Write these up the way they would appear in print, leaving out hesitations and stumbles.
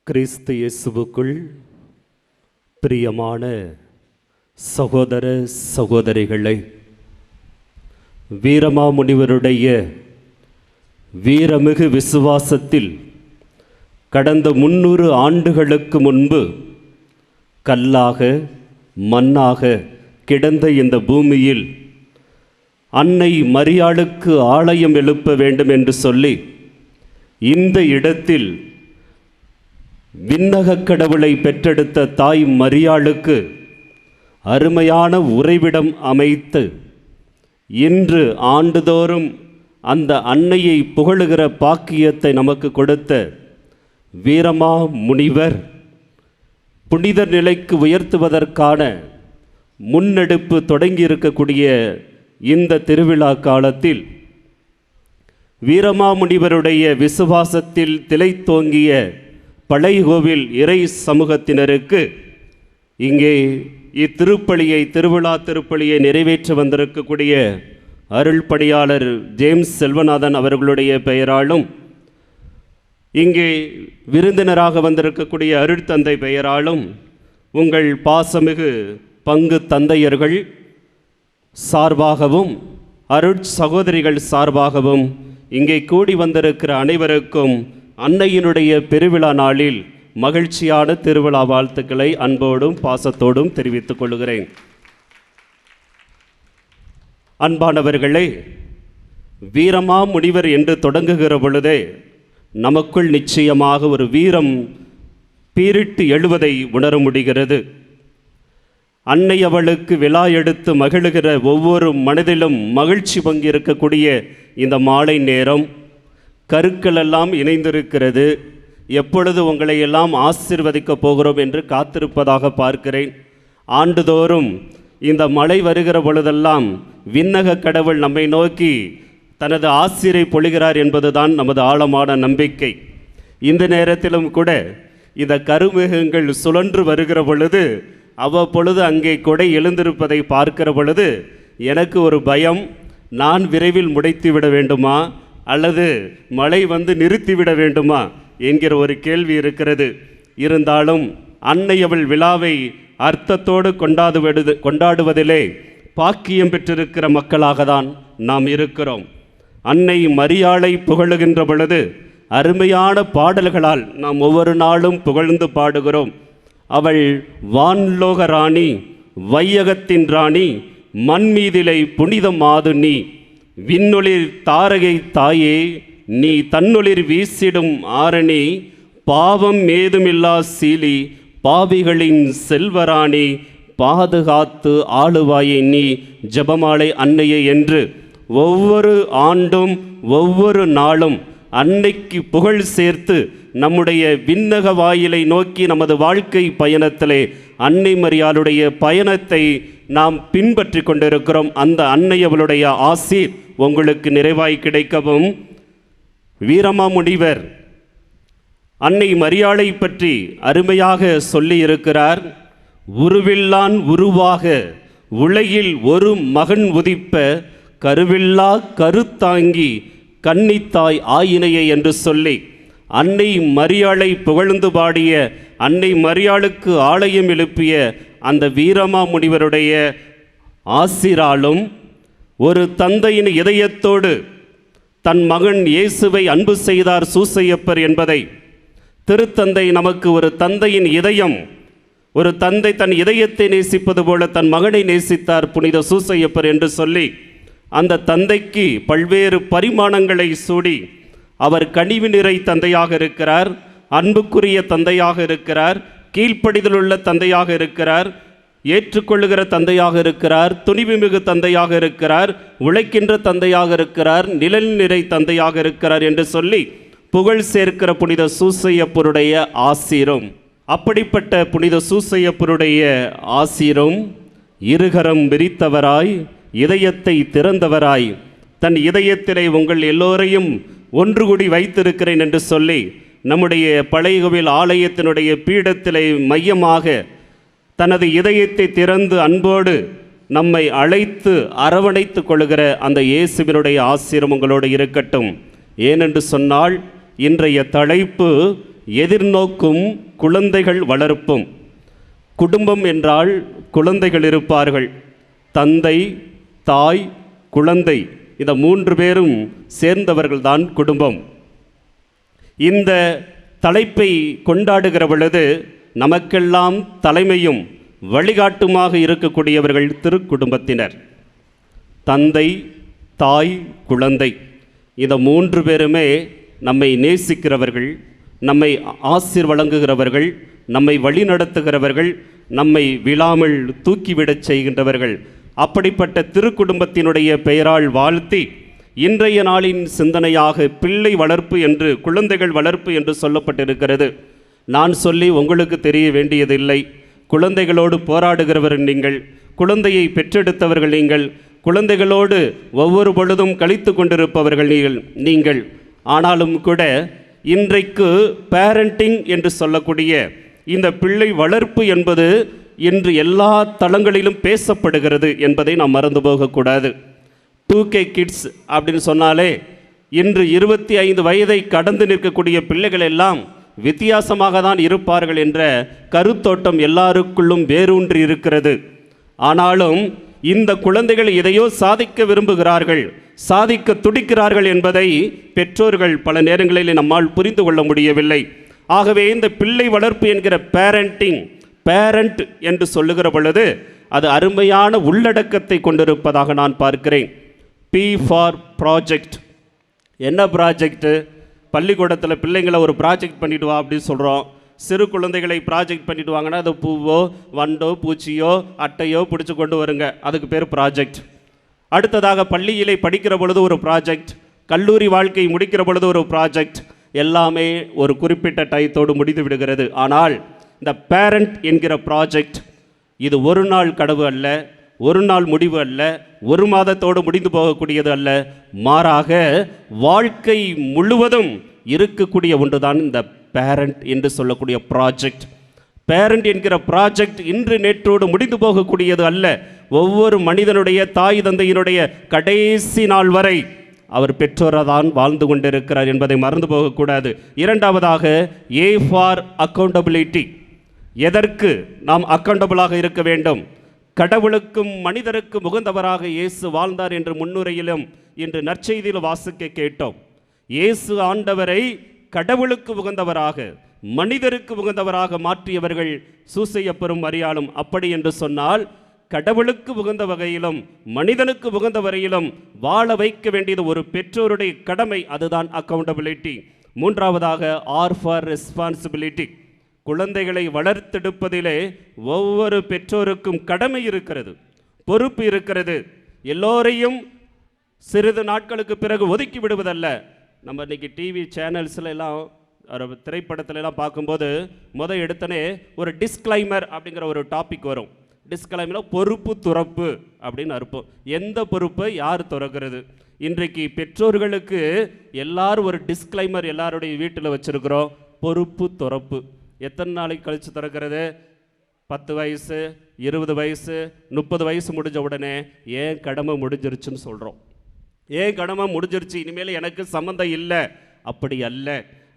கிறிஸ்து இயேசுவுக்குள் பிரியமான சகோதர சகோதரிகளை, வீரமாமுனிவருடைய வீரமிகு விசுவாசத்தில் கடந்த 300 ஆண்டுகளுக்கு முன்பு கல்லாக மண்ணாக கிடந்த இந்த பூமியில் அன்னை மரியாளுக்கு ஆலயம் எழுப்ப வேண்டும் என்று சொல்லி இந்த இடத்தில் விண்ணகக் கடவுளை பெற்றெடுத்த தாய் மரியாளுக்கு அருமையான உறைவிடம் அமைத்து இன்று ஆண்டுதோறும் அந்த அன்னையை புகழுகிற பாக்கியத்தை நமக்கு கொடுத்த வீரமா முனிவர் புனித நிலைக்கு உயர்த்துவதற்கான முன்னெடுப்பு தொடங்கியிருக்கக்கூடிய இந்த திருவிழா காலத்தில் வீரமாமுனிவருடைய விசுவாசத்தில் திளைத்தோங்கிய பழையகோவில் இறை சமூகத்தினருக்கு இங்கே திருவிழா திருப்பலியை நிறைவேற்ற வந்திருக்கக்கூடிய அருள் பணியாளர் ஜேம்ஸ் செல்வநாதன் அவர்களுடைய பெயராலும், இங்கே விருந்தினராக வந்திருக்கக்கூடிய அருட்தந்தை பெயராலும், உங்கள் பாசமிகு பங்கு தந்தையர்கள் சார்பாகவும் அருட்சகோதரிகள் சார்பாகவும் இங்கே கூடி வந்திருக்கிற அனைவருக்கும் அன்னையினுடைய பெருவிழா நாளில் மகிழ்ச்சியான திருவிழா வாழ்த்துக்களை அன்போடும் பாசத்தோடும் தெரிவித்துக் கொள்கிறேன். அன்பானவர்களே, வீரமா முனிவர் என்று தொடங்குகிற பொழுதே நமக்குள் நிச்சயமாக ஒரு வீரம் பீரிட்டு எழுவதை உணர முடிகிறது. அன்னை அவளுக்கு விழா எடுத்து மகிழுகிற ஒவ்வொரு மனதிலும் மகிழ்ச்சி பங்கிருக்கக்கூடிய இந்த மாலை நேரம் கருக்கள் எல்லாம் இணைந்திருக்கிறது. எப்பொழுது உங்களை எல்லாம் ஆசீர்வதிக்கப் போகிறோம் என்று காத்திருப்பதாக பார்க்கிறேன். ஆண்டுதோறும் இந்த மழை வருகிற பொழுதெல்லாம் விண்ணக கடவுள் நம்மை நோக்கி தனது ஆசீரை பொழிகிறார் என்பதுதான் நமது ஆழமான நம்பிக்கை. இந்த நேரத்திலும் கூட இந்த கருமேகங்கள் சுழன்று வருகிற பொழுது அவ்வப்பொழுது அங்கே கொடை எழுந்திருப்பதை பார்க்கிற பொழுது எனக்கு ஒரு பயம், நான் விரைவில் முடைத்து விட வேண்டுமா அல்லது மழை வந்து நிறுத்திவிட வேண்டுமா என்கிற ஒரு கேள்வி இருக்கிறது. இருந்தாலும் அன்னை அவள் விழாவை அர்த்தத்தோடு கொண்டாடுவதிலே பாக்கியம் பெற்றிருக்கிற மக்களாக தான் நாம் இருக்கிறோம். அன்னை மரியாளை புகழுகின்ற பொழுது அருமையான பாடல்களால் நாம் ஒவ்வொரு நாளும் புகழ்ந்து பாடுகிறோம். அவள் வான்லோக ராணி, வையகத்தின் ராணி, மண்மீதிலை புனித மாது நீ, விண்ணொளிர் தாரகை தாயே நீ, தன்னொளிர் வீசிடும் ஆரணி, பாவம் ஏதுமில்லா சீலி, பாவிகளின் செல்வராணி, பாதுகாத்து ஆளுவாயை நீ, ஜெபமாலை அன்னையே என்று ஒவ்வொரு ஆண்டும் ஒவ்வொரு நாளும் அன்னைக்கு புகழ் சேர்த்து நம்முடைய விண்ணக வாயிலை நோக்கி நமது வாழ்க்கை பயணத்திலே அன்னை மரியாளுடைய பயணத்தை நாம் பின்பற்றி கொண்டிருக்கிறோம். அந்த அன்னை அவளுடைய ஆசீர் உங்களுக்கு நிறைவாய் கிடைக்கவும். வீரமாமுனிவர் அன்னை மரியாளை பற்றி அருமையாக சொல்லி இருக்கிறார். உருவில்லான் உருவாக உலகில் ஒரு மகன் உதிப்ப, கருவில்லா கருத்தாங்கி கன்னித்தாய் ஆயினையே என்று சொல்லி அன்னை மரியாளை புகழ்ந்து பாடிய, அன்னை மரியாளுக்கு ஆலயம் எழுப்பிய அந்த வீரமாமுனிவருடைய ஆசிராலும் ஒரு தந்தையின் இதயத்தோடு தன் மகன் இயேசுவை அன்பு செய்தார் சூசையப்பர் என்பதை திருத்தந்தை நமக்கு ஒரு தந்தையின் இதயம், ஒரு தந்தை தன் இதயத்தை நேசிப்பது போல தன் மகனை நேசித்தார் புனித சூசையப்பர் என்று சொல்லி அந்த தந்தைக்கு பல்வேறு பரிமாணங்களை சூடி அவர் கனிவு நிறை தந்தையாக இருக்கிறார், அன்புக்குரிய தந்தையாக இருக்கிறார், கீழ்ப்படிதலுள்ள தந்தையாக இருக்கிறார், ஏற்றுக்கொள்ளுகிற தந்தையாக இருக்கிறார், துணிவுமிகு தந்தையாக இருக்கிறார், உழைக்கின்ற தந்தையாக இருக்கிறார், நிழல் நிறை தந்தையாக இருக்கிறார் என்று சொல்லி புகழ் சேர்க்கிற புனித சூசையப்பருடைய ஆசீரும், அப்படிப்பட்ட புனித சூசையப்பருடைய ஆசீரும் இருகரம் விரித்தவராய், இதயத்தை திறந்தவராய், தன் இதயத்திலே உங்கள் எல்லோரையும் ஒன்று கூடி வைத்திருக்கிறேன் என்று சொல்லி நம்முடைய பழையகோவில் ஆலயத்தினுடைய பீடத்திலே மையமாக தனது இதயத்தை திறந்து அன்போடு நம்மை அழைத்து அரவணைத்து கொள்கிற அந்த இயேசுவினுடைய ஆசீர்வாதம் உங்களோடு இருக்கட்டும். ஏனென்று சொன்னால் இன்றைய தலைப்பு எதிர்நோக்கும் குழந்தைகள் வளர்ப்பும். குடும்பம் என்றால் குழந்தைகள் இருப்பார்கள். தந்தை, தாய், குழந்தை, இந்த 3 பேரும் சேர்ந்தவர்கள்தான் குடும்பம். இந்த தலைப்பை கொண்டாடுகிற பொழுது நமக்கெல்லாம் தலைமையும் வழிகாட்டுமாக இருக்கக்கூடியவர்கள் திருக்குடும்பத்தினர். தந்தை, தாய், குழந்தை, இந்த 3 பேருமே நம்மை நேசிக்கிறவர்கள், நம்மை ஆசீர் வழங்குகிறவர்கள், நம்மை வழிநடத்துகிறவர்கள், நம்மை விழாமல் தூக்கிவிடச் செய்கின்றவர்கள். அப்படிப்பட்ட திருக்குடும்பத்தினுடைய பெயரால் வாழ்த்தி இன்றைய நாளின் சிந்தனையாக பிள்ளை வளர்ப்பு என்று, குழந்தைகள் வளர்ப்பு என்று சொல்லப்பட்டிருக்கிறது. நான் சொல்லி உங்களுக்கு தெரிய வேண்டியதில்லை. குழந்தைகளோடு போராடுகிறவர் நீங்கள், குழந்தையை பெற்றெடுத்தவர்கள் நீங்கள், குழந்தைகளோடு ஒவ்வொரு பொழுதும் கழித்து கொண்டிருப்பவர்கள் நீங்கள். ஆனாலும் கூட இன்றைக்கு பேரண்டிங் என்று சொல்லக்கூடிய இந்த பிள்ளை வளர்ப்பு என்பது இன்று எல்லா தளங்களிலும் பேசப்படுகிறது என்பதை நாம் மறந்து போகக்கூடாது. 2K கிட்ஸ் அப்படின்னு சொன்னாலே இன்று 25 வயதை கடந்து நிற்கக்கூடிய பிள்ளைகள் எல்லாம் வித்தியாசமாக தான் இருப்பார்கள் என்ற கருத்தோட்டம் எல்லாருக்குள்ளும் வேரூன்றி இருக்கிறது. ஆனாலும் இந்த குழந்தைகள் எதையோ சாதிக்க விரும்புகிறார்கள், சாதிக்க துடிக்கிறார்கள் என்பதை பெற்றோர்கள் பல நேரங்களில் நம்மால் புரிந்து கொள்ள முடியவில்லை. ஆகவே இந்த பிள்ளை வளர்ப்பு என்கிற பேரண்ட் என்று சொல்லுகிற பொழுது அது அருமையான உள்ளடக்கத்தை கொண்டிருப்பதாக நான் பார்க்கிறேன். P for project. என்ன ப்ராஜெக்ட்? பள்ளிக்கூடத்தில் பிள்ளைங்களை ஒரு ப்ராஜெக்ட் பண்ணிட்டு வா அப்படின்னு சொல்கிறோம். சிறு குழந்தைகளை ப்ராஜெக்ட் பண்ணிட்டு வாங்கன்னா அது பூவோ வண்டோ பூச்சியோ அட்டையோ பிடிச்சி கொண்டு வருங்க, அதுக்கு பேர் ப்ராஜெக்ட். அடுத்ததாக பள்ளியிலே படிக்கிற பொழுது ஒரு ப்ராஜெக்ட், கல்லூரி வாழ்க்கை முடிக்கிற பொழுது ஒரு ப்ராஜெக்ட், எல்லாமே ஒரு குறிப்பிட்ட டயத்தோடு முடிந்து விடுகிறது. ஆனால் இந்த பேரண்ட் என்கிற ப்ராஜெக்ட் இது ஒரு நாள் கனவு அல்ல, ஒரு நாள் முடிவு அல்ல, ஒரு மாதத்தோடு முடிந்து போகக்கூடியது அல்ல, மாறாக வாழ்க்கை முழுவதும் இருக்கக்கூடிய ஒன்றுதான் இந்த பேரண்ட் என்று சொல்லக்கூடிய ப்ராஜெக்ட். பேரண்ட் என்கிற ப்ராஜெக்ட் இன்று நேற்றோடு முடிந்து போகக்கூடியது அல்ல. ஒவ்வொரு மனிதனுடைய தாய் தந்தையினுடைய கடைசி நாள் வரை அவர் பெற்றோராக தான் வாழ்ந்து கொண்டிருக்கிறார் என்பதை மறந்து போகக்கூடாது. இரண்டாவதாக A ஃபார் அக்கௌண்டபிலிட்டி. எதற்கு நாம் அக்கௌண்டபிளாக இருக்க வேண்டும்? கடவுளுக்கும் மனிதருக்கும் உகந்தவராக இயேசு வாழ்ந்தார் என்று முன்னுரையிலும் இன்று நற்செய்தியில் வாசிக்க கேட்டோம். இயேசு ஆண்டவரை கடவுளுக்கு உகந்தவராக, மனிதருக்கு உகந்தவராக மாற்றியவர்கள் சூசையப்பரும் மரியாளும். அப்படி என்று சொன்னால் கடவுளுக்கு உகந்த வகையிலும் மனிதனுக்கு உகந்த வரையிலும் வாழ வைக்க வேண்டியது ஒரு பெற்றோருடைய கடமை, அதுதான் அக்கௌண்டபிலிட்டி. மூன்றாவதாக R ஃபார் ரெஸ்பான்சிபிலிட்டி. குழந்தைகளை வளர்த்தெடுப்பதிலே ஒவ்வொரு பெற்றோருக்கும் கடமை இருக்கிறது, பொறுப்பு இருக்கிறது. எல்லோரையும் சிறிது நாட்களுக்கு பிறகு ஒதுக்கி விடுவதல்ல. நம்ம இன்றைக்கி டிவி சேனல்ஸில் எல்லாம் திரைப்படத்துல எல்லாம் பார்க்கும்போது எடுத்தனே ஒரு டிஸ்க்ளைமர் அப்படிங்கிற ஒரு டாபிக் வரும். டிஸ்க்ளைமர் பொறுப்பு துறப்பு அப்படின்னு அர்த்தம். எந்த பொறுப்பை யார் துறக்கிறது? இன்றைக்கு பெற்றோர்களுக்கு எல்லாரும் ஒரு டிஸ்க்ளைமர் எல்லாருடைய வீட்டில் வச்சுருக்கிறோம், பொறுப்பு துறப்பு. எத்தனை நாளைக்கு கழித்து திறக்கிறது? 10 வயசு, 20 வயசு, 30 வயசு முடிஞ்ச உடனே ஏன் கடமை முடிஞ்சிருச்சுன்னு சொல்கிறோம். ஏன் கடமை முடிஞ்சிருச்சு, இனிமேல் எனக்கு சம்மந்தம் இல்லை. அப்படி அல்ல.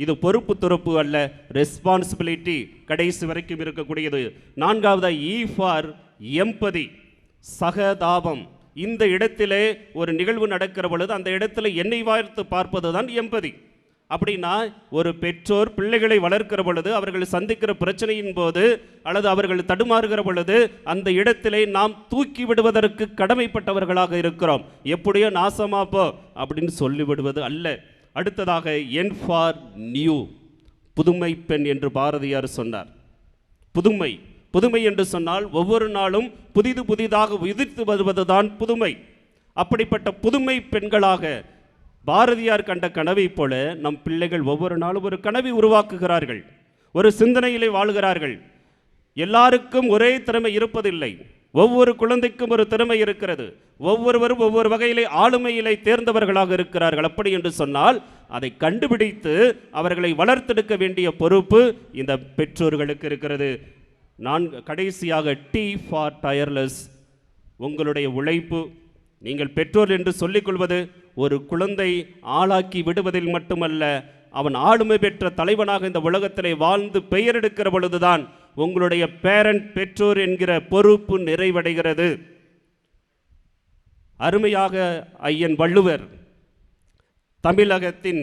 இது பொறுப்பு துறப்பு அல்ல, ரெஸ்பான்சிபிலிட்டி கடைசி வரைக்கும் இருக்கக்கூடியது. நான்காவது E ஃபார் எம்பதி, சகதாபம். இந்த இடத்திலே ஒரு நிகழ்வு நடக்கிற பொழுது அந்த இடத்துல என்னை பார்த்து பார்ப்பது தான் எம்பதி. அப்படின்னா ஒரு பெற்றோர் பிள்ளைகளை வளர்க்கிற பொழுது அவர்கள் சந்திக்கிற பிரச்சனையின் போது அல்லது அவர்கள் தடுமாறுகிற பொழுது அந்த இடத்திலே நாம் தூக்கி விடுவதற்கு கடமைப்பட்டவர்களாக இருக்கிறோம். எப்படியோ நாசமாப்போ அப்படின்னு சொல்லிவிடுவது அல்ல. அடுத்ததாக N ஃபார் நியூ, புதுமை பெண் என்று பாரதியார் சொன்னார். புதுமை என்று சொன்னால் ஒவ்வொரு நாளும் புதிதாக உதிர்த்து வருவதுதான் புதுமை. அப்படிப்பட்ட புதுமை பெண்களாக பாரதியார் கண்ட கனவை போல நம் பிள்ளைகள் ஒவ்வொரு நாளும் ஒரு கனவை உருவாக்குகிறார்கள், ஒரு சிந்தனையிலே வாழ்கிறார்கள். எல்லாருக்கும் ஒரே திறமை இருப்பதில்லை. ஒவ்வொரு குழந்தைக்கும் ஒரு திறமை இருக்கிறது. ஒவ்வொருவரும் ஒவ்வொரு வகையிலே ஆளுமையிலே தேர்ந்தவர்களாக இருக்கிறார்கள். அப்படி என்று சொன்னால் அதை கண்டுபிடித்து அவர்களை வளர்த்தெடுக்க வேண்டிய பொறுப்பு இந்த பெற்றோர்களுக்கு இருக்கிறது. கடைசியாக T ஃபார் டயர்லெஸ், உங்களுடைய உழைப்பு. நீங்கள் பெற்றோர் என்று சொல்லிக்கொள்வது ஒரு குழந்தை ஆளாக்கி விடுவதில் மட்டுமல்ல, அவன் ஆளுமை பெற்ற தலைவனாக இந்த உலகத்திலே வாழ்ந்து பெயர் எடுக்கிற பொழுதுதான் உங்களுடைய பெற்றோர் என்கிற பொறுப்பு நிறைவடைகிறது. அருமையாக ஐயன் வள்ளுவர் தமிழகத்தின்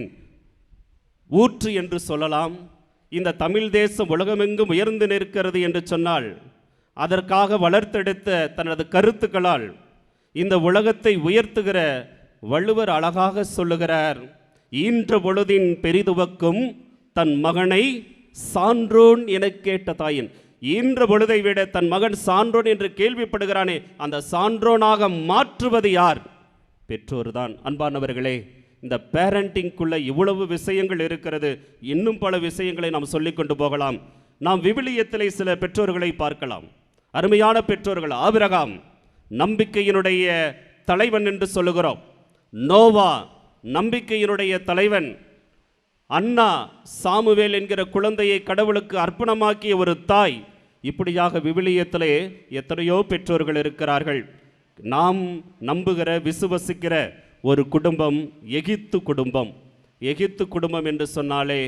ஊற்று என்று சொல்லலாம். இந்த தமிழ் தேசம் உலகமெங்கும் உயர்ந்து நிற்கிறது என்று சொன்னால் அதற்காக வளர்த்தெடுத்த தனது கருத்துக்களால் இந்த உலகத்தை உயர்த்துகிற வள்ளுவர் அழகாக சொல்லுகிறார், ஈன்ற பொழுதின் பெரிதுவக்கும் தன் மகனை சான்றோன் என கேட்ட தாயின். ஈன்ற பொழுதை விட தன் மகன் சான்றோன் என்று கேள்விப்படுகிறானே, அந்த சான்றோனாக மாற்றுவது யார்? பெற்றோர்தான். அன்பானவர்களே, இந்த பேரண்டிங்குள்ள இவ்வளவு விஷயங்கள் இருக்கிறது. இன்னும் பல விஷயங்களை நாம் சொல்லிக்கொண்டு போகலாம். நாம் விவிலியத்திலே சில பெற்றோர்களை பார்க்கலாம். அருமையான பெற்றோர்கள். ஆபிரகாம் நம்பிக்கையினுடைய தலைவன் என்று சொல்லுகிறோம். நோவா நம்பிக்கையினுடைய தலைவன். அன்னா சாமுவேல் என்கிற குழந்தையை கடவுளுக்கு அர்ப்பணமாக்கிய ஒரு தாய். இப்படியாக விவிலியத்திலே எத்தனையோ பெற்றோர்கள் இருக்கிறார்கள். நாம் நம்புகிற விசுவசிக்கிற ஒரு குடும்பம் எகிப்து குடும்பம். எகிப்து குடும்பம் என்று சொன்னாலே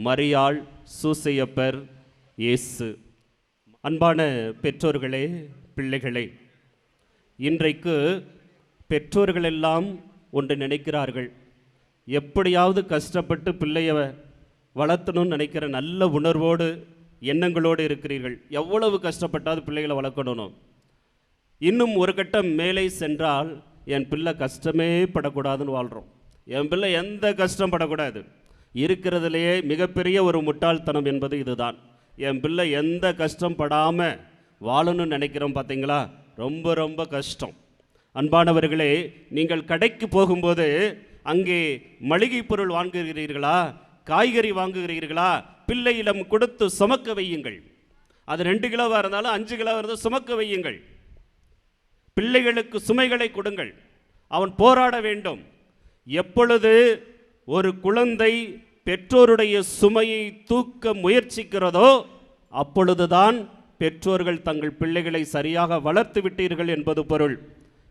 மரியாள், சூசையப்பர், இயேசு. அன்பான பெற்றோர்களே, பிள்ளைகளே, இன்றைக்கு பெற்றோர்கள் எல்லாம் ஒன்று நினைக்கிறார்கள், எப்படியாவது கஷ்டப்பட்டு பிள்ளையை வளர்த்தணும்னு நினைக்கிற நல்ல உணர்வோடு எண்ணங்களோடு இருக்கிறீர்கள். எவ்வளவு கஷ்டப்பட்டாவது பிள்ளைகளை வளர்க்கணும். இன்னும் ஒரு கட்டம் மேலே சென்றால் என் பிள்ளை கஷ்டமே படக்கூடாதுன்னு வாழ்கிறோம். என் பிள்ளை எந்த கஷ்டம் படக்கூடாது. இருக்கிறதுலையே மிகப்பெரிய ஒரு முட்டாள்தனம் என்பது இதுதான். என் பிள்ளை எந்த கஷ்டம் படாமல் வாழணும்னு நினைக்கிறோம். பார்த்தீங்களா, ரொம்ப ரொம்ப கஷ்டம். அன்பானவர்களே, நீங்கள் கடைக்கு போகும்போது அங்கே மளிகை பொருள் வாங்குகிறீர்களா, காய்கறி வாங்குகிறீர்களா, பிள்ளையிடம் கொடுத்து சுமக்க வையுங்கள். அது 2 கிலோவாக இருந்தாலும் 5 கிலோவாக இருந்தாலும் சுமக்க வையுங்கள். பிள்ளைகளுக்கு சுமைகளை கொடுங்கள். அவன் போராட வேண்டும். எப்பொழுது ஒரு குழந்தை பெற்றோருடைய சுமையை தூக்க முயற்சிக்கிறதோ அப்பொழுதுதான் பெற்றோர்கள் தங்கள் பிள்ளைகளை சரியாக வளர்த்து விட்டீர்கள் என்பது பொருள்.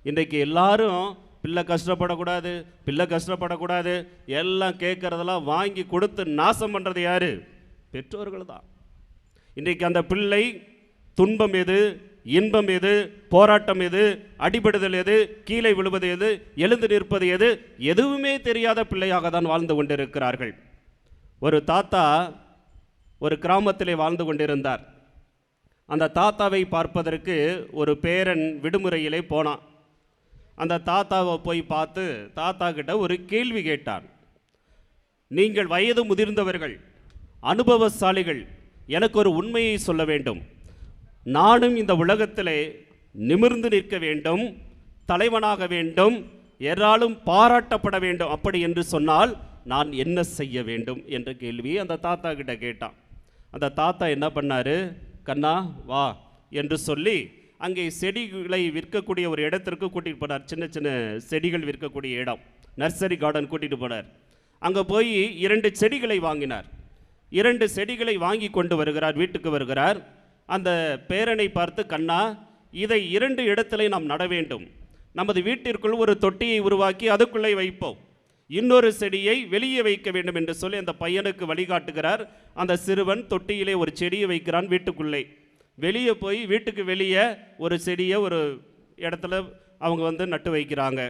இன்றைக்கு எல்லாரும் பிள்ளை கஷ்டப்படக்கூடாது, பிள்ளை கஷ்டப்படக்கூடாது, எல்லாம் கேட்கறதெல்லாம் வாங்கி கொடுத்து நாசம் பண்ணுறது யாரு? பெற்றோர்கள் தான். இன்றைக்கு அந்த பிள்ளை துன்பம் எது, இன்பம் எது, போராட்டம் எது, அடிபடுதல் எது, கீழே விழுவது எது, எழுந்து நிற்பது எது, எதுவுமே தெரியாத பிள்ளையாக தான் வாழ்ந்து கொண்டிருக்கிறார்கள். ஒரு தாத்தா ஒரு கிராமத்திலே வாழ்ந்து கொண்டிருந்தார். அந்த தாத்தாவை பார்ப்பதற்கு ஒரு பேரன் விடுமுறையிலே போனான். அந்த தாத்தாவை போய் பார்த்து தாத்தா கிட்ட ஒரு கேள்வி கேட்டான். நீங்கள் வயது முதிர்ந்தவர்கள், அனுபவசாலிகள், எனக்கு ஒரு உண்மையை சொல்ல வேண்டும். நானும் இந்த உலகத்திலே நிமிர்ந்து நிற்க வேண்டும், தலைவனாக வேண்டும், யாராலும் பாராட்டப்பட வேண்டும். அப்படி என்று சொன்னால் நான் என்ன செய்ய வேண்டும் என்ற கேள்வியை அந்த தாத்தா கிட்ட கேட்டான். அந்த தாத்தா என்ன பண்ணாரு, கண்ணா வா என்று சொல்லி அங்கே செடிகளை விற்கக்கூடிய ஒரு இடத்திற்கு கூட்டிகிட்டு போனார். சின்ன சின்ன செடிகள் விற்கக்கூடிய இடம், நர்சரி கார்டன் கூட்டிகிட்டு போனார். அங்கே போய் 2 செடிகளை வாங்கினார். 2 செடிகளை வாங்கி கொண்டு வருகிறார். வீட்டுக்கு வருகிறார். அந்த பேரனை பார்த்து, கண்ணா, இதை 2 இடத்துல நாம் நட வேண்டும். நமது வீட்டிற்குள் ஒரு தொட்டியை உருவாக்கி அதுக்குள்ளே வைப்போம். இன்னொரு செடியை வெளியே வைக்க வேண்டும் என்று சொல்லி அந்த பையனுக்கு வழிகாட்டுகிறார். அந்த சிறுவன் தொட்டியிலே ஒரு செடியை வைக்கிறான். வீட்டுக்குள்ளே வெளியே போய் வீட்டுக்கு வெளியே ஒரு செடியை ஒரு இடத்துல அவங்க நட்டு வைக்கிறாங்க.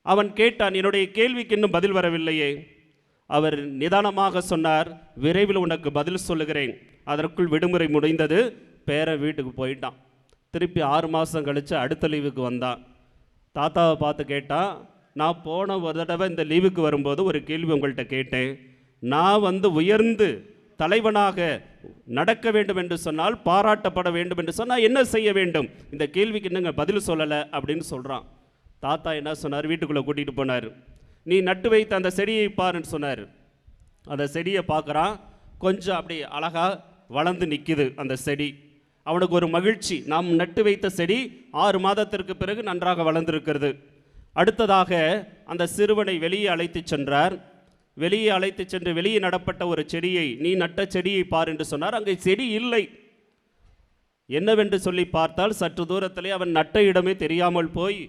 அவன் கேட்டான், என்னுடைய கேள்விக்கு இன்னும் பதில் வரவில்லையே. அவர் நிதானமாக சொன்னார், விரைவில் உனக்கு பதில் சொல்லுகிறேன். அதற்குள் விடுமுறை முடிந்தது. பேரன் வீட்டுக்கு போயிட்டான். திருப்பி 6 மாதம் கழித்து அடுத்த லீவுக்கு வந்தான். தாத்தாவை பார்த்து கேட்டான், நான் போன ஒரு தடவை இந்த லீவுக்கு வரும்போது ஒரு கேள்வி உங்கள்கிட்ட கேட்டேன். நான் உயர்ந்து தலைவனாக நடக்க வேண்டும் என்று சொன்னால், பாராட்டப்பட வேண்டும் என்று சொன்னால் என்ன செய்ய வேண்டும்? இந்த கேள்விக்கு இன்னுங்க பதில் சொல்லலை அப்படின்னு சொல்கிறான். தாத்தா என்ன சொன்னார், வீட்டுக்குள்ளே கூட்டிகிட்டு போனார். நீ நட்டு வைத்த அந்த செடியை பாருன்னு சொன்னார். அந்த செடியை பார்க்குறான். கொஞ்சம் அப்படி அழகாக வளர்ந்து நிற்கிது அந்த செடி. அவனுக்கு ஒரு மகிழ்ச்சி, நாம் நட்டு வைத்த செடி 6 மாதத்திற்கு பிறகு நன்றாக வளர்ந்திருக்கிறது. அடுத்ததாக அந்த சிறுவனை வெளியே அழைத்து சென்றார். வெளியே அழைத்து சென்று வெளியே நடப்பட்ட ஒரு செடியை, நீ நட்ட செடியை பார் என்று சொன்னார். அங்கே செடி இல்லை. என்னவென்று சொல்லி பார்த்தால் சற்று தூரத்திலே அவன் நட்ட இடமே தெரியாமல் போய்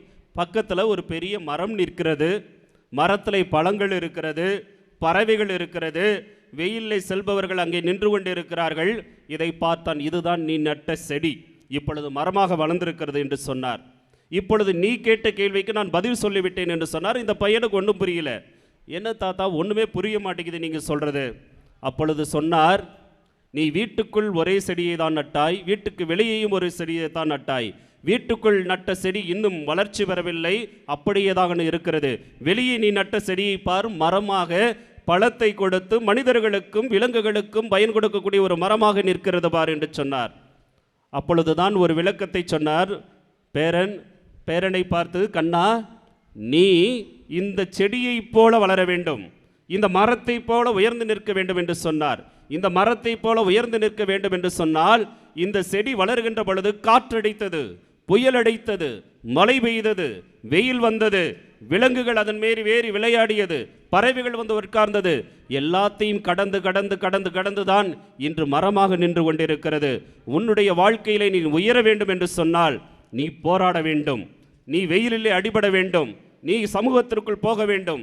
பக்கத்தில் ஒரு பெரிய மரம் நிற்கிறது. மரத்தில் பழங்கள் இருக்கிறது, பறவைகள் இருக்கிறது, வெயிலில் செல்பவர்கள் அங்கே நின்று கொண்டு இருக்கிறார்கள். இதை பார்த்தான், இதுதான் நீ நட்ட செடி, இப்பொழுது மரமாக வளர்ந்திருக்கிறது என்று சொன்னார். இப்பொழுது நீ கேட்ட கேள்விக்கு நான் பதில் சொல்லிவிட்டேன் என்று சொன்னார். இந்த பையனுக்கு ஒன்றும் புரியல. என்ன தாத்தா, ஒன்றுமே புரிய மாட்டேங்குது நீங்கள் சொல்கிறது. அப்பொழுது சொன்னார், நீ வீட்டுக்குள் ஒரே செடியை தான் நட்டாய், வீட்டுக்கு வெளியேயும் ஒரு செடியை தான் நட்டாய். வீட்டுக்குள் நட்ட செடி இன்னும் வளர்ச்சி பெறவில்லை, அப்படியேதான் இருக்கிறது. வெளியே நீ நட்ட செடியை பார், மரமாக பழத்தை கொடுத்து மனிதர்களுக்கும் விலங்குகளுக்கும் பயன் கொடுக்கக்கூடிய ஒரு மரமாக நிற்கிறது பார் என்று சொன்னார். அப்பொழுதுதான் ஒரு விளக்கத்தை சொன்னார். பேரனை பார்த்து, கண்ணா, நீ இந்த செடியை போல வளர வேண்டும், இந்த மரத்தை போல உயர்ந்து நிற்க வேண்டும் என்று சொன்னார். இந்த மரத்தை போல உயர்ந்து நிற்க வேண்டும் என்று சொன்னால், இந்த செடி வளர்கின்ற பொழுது காற்றடித்தது, புயல் அடித்தது, மழை பெய்தது, வெயில் வந்தது, விலங்குகள் அதன் மேறி வேறி விளையாடியது, பறவைகள் வந்து உட்கார்ந்தது. எல்லாத்தையும் கடந்து கடந்து கடந்து கடந்துதான் இன்று மரமாக நின்று கொண்டிருக்கிறது. உன்னுடைய வாழ்க்கையிலே நீ உயர வேண்டும் என்று சொன்னால் நீ போராட வேண்டும், நீ வெயிலிலே அடிபட வேண்டும், நீ சமூகத்திற்குள் போக வேண்டும்,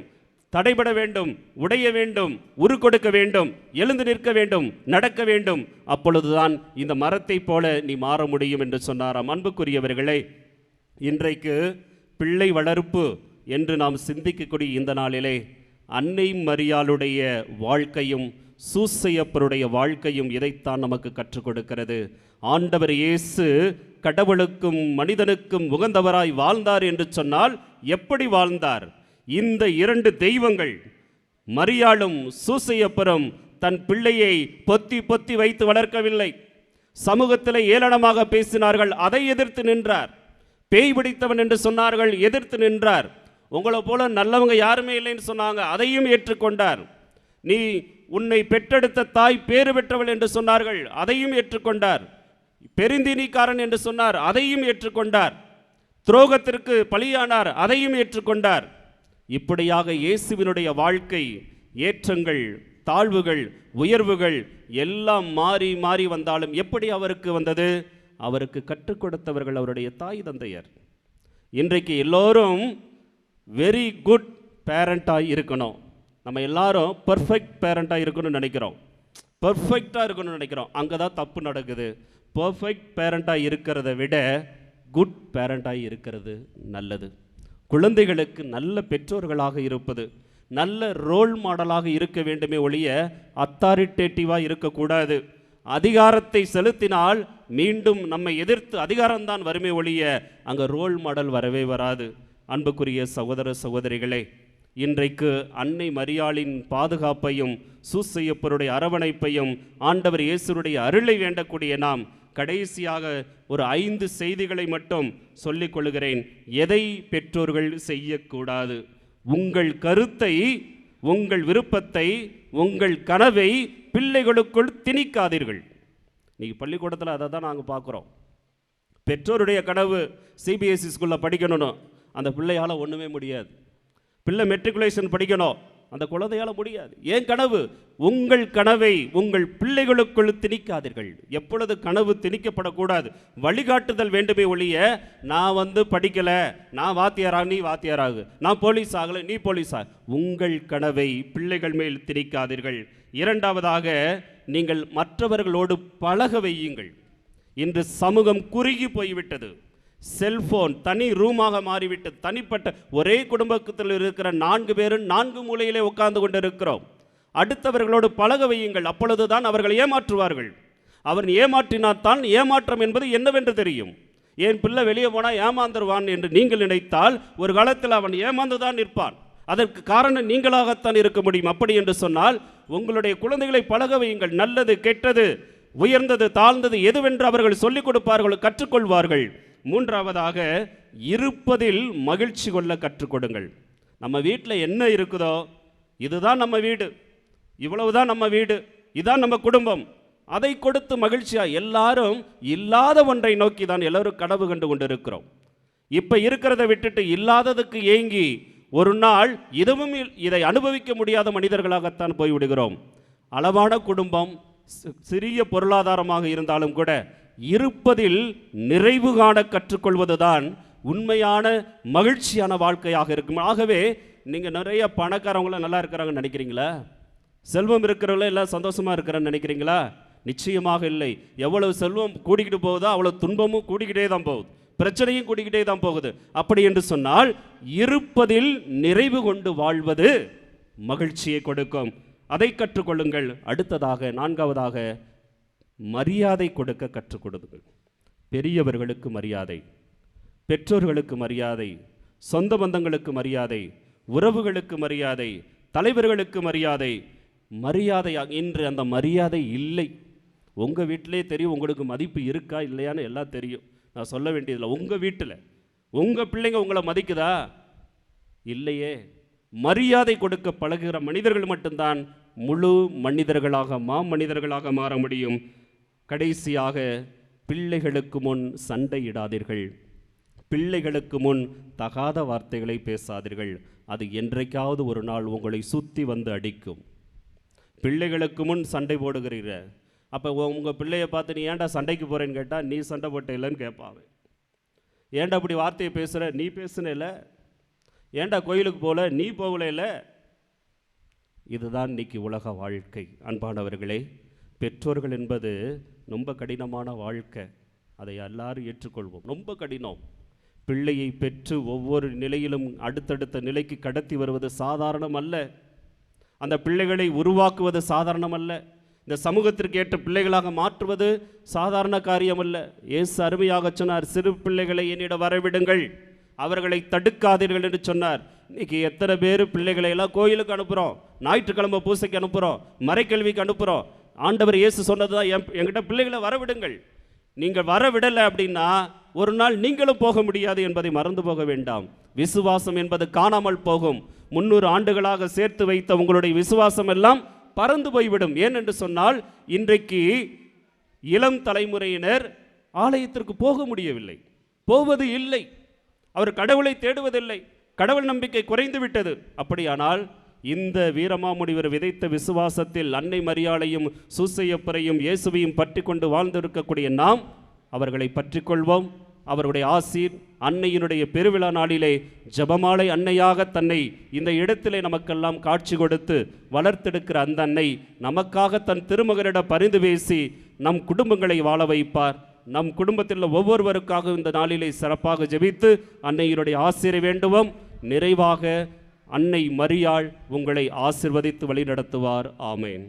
தடைபட வேண்டும், உடைய வேண்டும், உரு கொடுக்க வேண்டும், எழுந்து நிற்க வேண்டும், நடக்க வேண்டும். அப்பொழுதுதான் இந்த மரத்தை போல நீ மாற முடியும் என்று சொன்னாராம். அன்புக்குரியவர்களே, இன்றைக்கு பிள்ளை வளர்ப்பு என்று நாம் சிந்திக்கக்கூடிய இந்த நாளிலே அன்னை மரியாளுடைய வாழ்க்கையும் சூசையப்பருடைய வாழ்க்கையும் இதைத்தான் நமக்கு கற்றுக் கொடுக்கிறது. ஆண்டவர் இயேசு கடவுளுக்கும் மனிதனுக்கும் உகந்தவராய் வாழ்ந்தார் என்று சொன்னால் எப்படி வாழ்ந்தார்? இந்த இரண்டு தெய்வங்கள், மரியாளும் சூசையப்பரும், தன் பிள்ளையை பொத்தி பொத்தி வைத்து வளர்க்கவில்லை. சமூகத்தில் ஏளனமாக பேசினார்கள், அதை எதிர்த்து நின்றார். பேய் பிடித்தவன் என்று சொன்னார்கள், எதிர்த்து நின்றார். உங்களை போல நல்லவங்க யாருமே இல்லைன்னு சொன்னாங்க, அதையும் ஏற்றுக்கொண்டார். நீ உன்னை பெற்றெடுத்த தாய் பேறு பெற்றவள் என்று சொன்னார்கள், அதையும் ஏற்றுக்கொண்டார். பெருந்தினிக்காரன் என்று சொன்னார், அதையும் ஏற்றுக்கொண்டார். துரோகத்திற்கு பலியானார், அதையும் ஏற்றுக்கொண்டார். இப்படியாக இயேசுவினுடைய வாழ்க்கை ஏற்றங்கள், தாழ்வுகள், உயர்வுகள் எல்லாம் மாறி மாறி வந்தாலும் எப்படி அவருக்கு வந்தது? அவருக்கு கற்றுக் கொடுத்தவர்கள் அவருடைய தாய் தந்தையர். இன்றைக்கு எல்லோரும் வெரி குட் பேரண்டாக இருக்கணும், நம்ம எல்லாரும் பர்ஃபெக்ட் பேரண்டாக இருக்கணும்னு நினைக்கிறோம், பர்ஃபெக்டாக இருக்கணும்னு நினைக்கிறோம். அங்கே தான் தப்பு நடக்குது. பர்ஃபெக்ட் பேரண்டாக இருக்கிறத விட குட் பேரண்டாக இருக்கிறது நல்லது. குழந்தைகளுக்கு நல்ல பெற்றோர்களாக இருப்பது, நல்ல ரோல் மாடலாக இருக்க வேண்டுமே ஒழிய அத்தாரிட்டேட்டிவாக இருக்கக்கூடாது. அதிகாரத்தை செலுத்தினால் மீண்டும் நம்மை எதிர்த்து அதிகாரம்தான் வருமே ஒழிய அங்கே ரோல் மாடல் வரவே வராது. அன்புக்குரிய சகோதர சகோதரிகளே, இன்றைக்கு அன்னை மரியாளின் பாதுகாப்பையும் சூசையப்பருடைய அரவணைப்பையும் ஆண்டவர் இயேசுடைய அருளை வேண்டக்கூடிய நாம் கடைசியாக ஒரு 5 செய்திகளை மட்டும் சொல்லிக் கொள்கிறேன். எதை பெற்றோர்கள் செய்யக்கூடாது? உங்கள் கருத்தை, உங்கள் விருப்பத்தை, உங்கள் கனவை பிள்ளைகளுக்குள் திணிக்காதீர்கள். நீங்கள் பள்ளிக்கூடத்தில் அதை தான் நாங்கள் பார்க்குறோம். பெற்றோருடைய கனவு சிபிஎஸ்சி ஸ்கூலில் படிக்கணும்னு, அந்த பிள்ளையால் ஒன்றுமே முடியாது. பிள்ளை மெட்ரிகுலேஷன் படிக்கணும், அந்த குழந்தையால் முடியாது. ஏன் கனவு? உங்கள் கனவை உங்கள் பிள்ளைகளுக்குள் திணிக்காதீர்கள். எப்பொழுது கனவு திணிக்கப்படக்கூடாது, வழிகாட்டுதல் வேண்டுமே ஒழிய நான் படிக்கலை, நான் வாத்தியாராக நீ வாத்தியாராகு, நான் போலீஸ் ஆகலை நீ போலீஸ் ஆக, உங்கள் கனவை பிள்ளைகள் மேல் திணிக்காதீர்கள். இரண்டாவதாக, நீங்கள் மற்றவர்களோடு பழக வையுங்கள். இன்று சமூகம் குறுகி போய்விட்டது. செல்போன் தனி ரூமாக மாறிவிட்டது. தனிப்பட்ட ஒரே குடும்பத்தில் இருக்கிற 4 பேரும் 4 மூலையிலே உட்கார்ந்து கொண்டு இருக்கிறோம். அடுத்தவர்களோடு பழக வையுங்கள். அப்பொழுதுதான் அவர்கள் ஏமாற்றுவார்கள். அவன் ஏமாற்றினால்தான் ஏமாற்றம் என்பது என்னவென்று தெரியும். என் பிள்ளை வெளியே போனால் ஏமாந்துருவான் என்று நீங்கள் நினைத்தால் ஒரு காலத்தில் அவன் ஏமாந்துதான் நிற்பான். அதற்கு காரணம் நீங்களாகத்தான் இருக்க முடியும். அப்படி என்று சொன்னால் உங்களுடைய குழந்தைகளை பழக வையுங்கள். நல்லது கெட்டது, உயர்ந்தது தாழ்ந்தது எதுவென்று அவர்கள் சொல்லிக் கொடுப்பார்கள், கற்றுக்கொள்வார்கள். மூன்றாவதாக, இருப்பதில் மகிழ்ச்சி கொள்ள கற்றுக் கொடுங்கள். நம்ம வீட்டில் என்ன இருக்குதோ இதுதான் நம்ம வீடு, இவ்வளவுதான் நம்ம வீடு, இதுதான் நம்ம குடும்பம், அதை கொடுத்து மகிழ்ச்சியா. எல்லாரும் இல்லாத ஒன்றை நோக்கி தான் எல்லாரும் கனவு கண்டு கொண்டு இருக்கிறோம். இப்போ இருக்கிறத விட்டுட்டு இல்லாததுக்கு ஏங்கி ஒரு நாள் இதுவும் இதை அனுபவிக்க முடியாத மனிதர்களாகத்தான் போய்விடுகிறோம். அளவான குடும்பம், சிறிய பொருளாதாரமாக இருந்தாலும் கூட இருப்பதில் நிறைவு காண கற்றுக்கொள்வதுதான் உண்மையான மகிழ்ச்சியான வாழ்க்கையாக இருக்கும். ஆகவே நீங்கள் நிறைய பணக்காரவங்களாம் நல்லா இருக்கிறாங்கன்னு நினைக்கிறீங்களா? செல்வம் இருக்கிறவங்கள எல்லாம் சந்தோஷமாக இருக்கிறேன்னு நினைக்கிறீங்களா? நிச்சயமாக இல்லை. எவ்வளவு செல்வம் கூடிக்கிட்டு போகுதோ அவ்வளோ துன்பமும் கூடிக்கிட்டே தான் போகுது, பிரச்சனையும் கூடிக்கிட்டே தான் போகுது. அப்படி என்று சொன்னால் இருப்பதில் நிறைவு கொண்டு வாழ்வது மகிழ்ச்சியை கொடுக்கும். அதை கற்றுக்கொள்ளுங்கள். அடுத்ததாக, நான்காவதாக, மரியாதை கொடுக்க கற்றுக் கொடுங்கள். பெரியவர்களுக்கு மரியாதை, பெற்றோர்களுக்கு மரியாதை, சொந்த பந்தங்களுக்கு மரியாதை, உறவுகளுக்கு மரியாதை, தலைவர்களுக்கு மரியாதை. மரியாதை இன்று அந்த மரியாதை இல்லை. உங்கள் வீட்டிலே தெரியும் உங்களுக்கு மதிப்பு இருக்கா இல்லையான்னு எல்லாம் தெரியும். நான் சொல்ல வேண்டியதில்லை. உங்கள் வீட்டில் உங்கள் பிள்ளைங்க உங்களை மதிக்குதா? இல்லையே. மரியாதை கொடுக்க பழகுகிற மனிதர்கள் மட்டும்தான் முழு மனிதர்களாக, மாமனிதர்களாக மாற முடியும். கடைசியாக, பிள்ளைகளுக்கு முன் சண்டையிடாதீர்கள். பிள்ளைகளுக்கு முன் தகாத வார்த்தைகளை பேசாதீர்கள். அது என்றைக்காவது ஒரு நாள் உங்களை சுற்றி வந்து அடிக்கும். பிள்ளைகளுக்கு முன் சண்டை போடுகிறீங்க. அப்போ உங்கள் பிள்ளையை பார்த்து நீ ஏன்டா சண்டைக்கு போகிறேன்னு கேட்டால், நீ சண்டை போட்ட இல்லைன்னு கேட்பாங்க. ஏன்டா அப்படி வார்த்தையை பேசுகிற, நீ பேசுனல. ஏன்டா கோயிலுக்கு போகல, நீ போகல இல்லை. இதுதான் இன்னைக்கு உலக வாழ்க்கை. அன்பானவர்களே, பெற்றோர்கள் என்பது ரொம்ப கடினமான வாழ்க்கை. அதை எல்லாரும் ஏற்றுக்கொள்வோம். ரொம்ப கடினம். பிள்ளையை பெற்று ஒவ்வொரு நிலையிலும் அடுத்தடுத்த நிலைக்கு கடத்தி வருவது சாதாரணம் அல்ல. அந்த பிள்ளைகளை உருவாக்குவது சாதாரணம் அல்ல. இந்த சமூகத்திற்கு ஏற்ற பிள்ளைகளாக மாற்றுவது சாதாரண காரியம் அல்ல. இயேசு அருமையாக சொன்னார், சிறு பிள்ளைகளை என்னிடம் வரவிடுங்கள், அவர்களை தடுக்காதீர்கள் என்று சொன்னார். இன்னைக்கு எத்தனை பேர் பிள்ளைகளை எல்லாம் கோயிலுக்கு அனுப்புகிறோம், ஞாயிற்றுக்கிழமை பூசைக்கு அனுப்புகிறோம், மறைக்கல்விக்கு அனுப்புகிறோம். ஆண்டவர் இயேசு சொன்னது தான், என்கிட்ட பிள்ளைகளை வரவிடுங்கள். நீங்கள் வரவிடலை அப்படின்னா ஒரு நாள் நீங்களும் போக முடியாது என்பதை மறந்து போக வேண்டாம். விசுவாசம் என்பது காணாமல் போகும். 300 ஆண்டுகளாக சேர்த்து வைத்த உங்களுடைய விசுவாசம் எல்லாம் பறந்து போய்விடும். ஏனென்று சொன்னால் இன்றைக்கு இளம் தலைமுறையினர் ஆலயத்திற்கு போக முடியவில்லை, போவது இல்லை. அவர் கடவுளை தேடுவதில்லை. கடவுள் நம்பிக்கை குறைந்து விட்டது. அப்படியானால் இந்த வீரமாமுனிவர் விதைத்த விசுவாசத்தில் அன்னை மரியாளையும் சூசையப்பரையும் இயேசுவையும் பற்றி கொண்டு வாழ்ந்திருக்கக்கூடிய நாம் அவர்களை பற்றி கொள்வோம். அவருடைய ஆசீர் அன்னையினுடைய பெருவிழா நாளிலே ஜெபமாலை அன்னையாக தன்னை இந்த இடத்திலே நமக்கெல்லாம் காட்சி கொடுத்து வளர்த்தெடுக்கிற அந்த அன்னை நமக்காக தன் திருமகனிடம் பரிந்து பேசி நம் குடும்பங்களை வாழ வைப்பார். நம் குடும்பத்தில் ஒவ்வொருவருக்காக இந்த நாளிலே சிறப்பாக ஜெபித்து அன்னையினுடைய ஆசீரை வேண்டுவோம். நிறைவாக அன்னை மரியாள் உங்களை ஆசீர்வதித்து வழிநடத்துவார். ஆமேன்.